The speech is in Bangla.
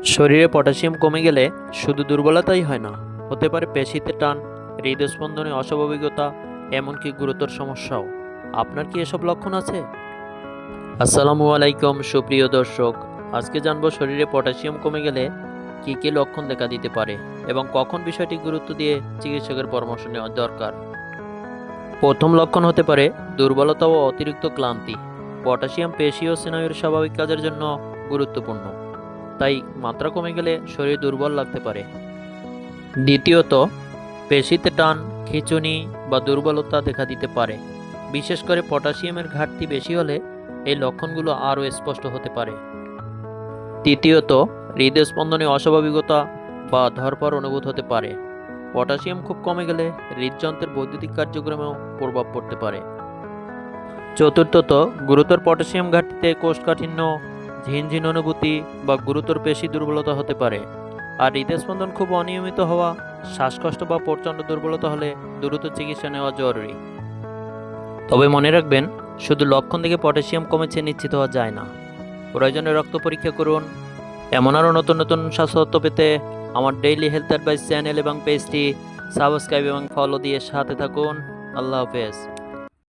শরীরে পটাশিয়াম কমে গেলে শুধু দুর্বলতাই হয় না, হতে পারে পেশিতে টান, হৃদস্পন্দনে অস্বাভাবিকতা, এমনকি গুরুতর সমস্যাও। আপনার কি এসব লক্ষণ আছে? আসসালামু আলাইকুম সুপ্রিয় দর্শক। আজকে জানবো শরীরে পটাশিয়াম কমে গেলে কি কি লক্ষণ দেখা দিতে পারে এবং কখন বিষয়টি গুরুত্ব দিয়ে চিকিৎসকের পরামর্শ নেওয়া দরকার। প্রথম লক্ষণ হতে পারে দুর্বলতা ও অতিরিক্ত ক্লান্তি। পটাশিয়াম পেশি ও স্নায়ুর স্বাভাবিক কাজের জন্য গুরুত্বপূর্ণ, তাই মাত্রা কমে গেলে শরীর দুর্বল লাগতে পারে। দ্বিতীয়ত, পেশিতে টান, খিঁচুনি বা দুর্বলতা দেখা দিতে পারে। বিশেষ করে পটাশিয়ামের ঘাটতি বেশি হলে এই লক্ষণগুলো আরও স্পষ্ট হতে পারে। তৃতীয়ত, হৃদস্পন্দনে অস্বাভাবিকতা বা ধড়ফড় অনুভূত হতে পারে। পটাশিয়াম খুব কমে গেলে হৃদযন্ত্রের বৈদ্যুতিক কার্যক্রমেও প্রভাব পড়তে পারে। চতুর্থত, গুরুতর পটাশিয়াম ঘাটতিতে কোষ্ঠকাঠিন্য, ঝিনঝিন অনুভূতি বা গুরুতর পেশি দুর্বলতা হতে পারে। আর হৃদস্পন্দন খুব অনিয়মিত হওয়া, শ্বাসকষ্ট বা প্রচণ্ড দুর্বলতা হলে দ্রুত চিকিৎসা নেওয়া জরুরি। তবে মনে রাখবেন, শুধু লক্ষণ দেখে পটাশিয়াম কমেছে নিশ্চিত হওয়া যায় না। প্রয়োজনে রক্ত পরীক্ষা করুন। এমন আরও নতুন নতুন স্বাস্থ্য তথ্য পেতে আমার ডেইলি হেলথ অ্যাডভাইস চ্যানেল এবং পেজটি সাবস্ক্রাইব এবং ফলো দিয়ে সাথে থাকুন। আল্লাহ হাফেজ।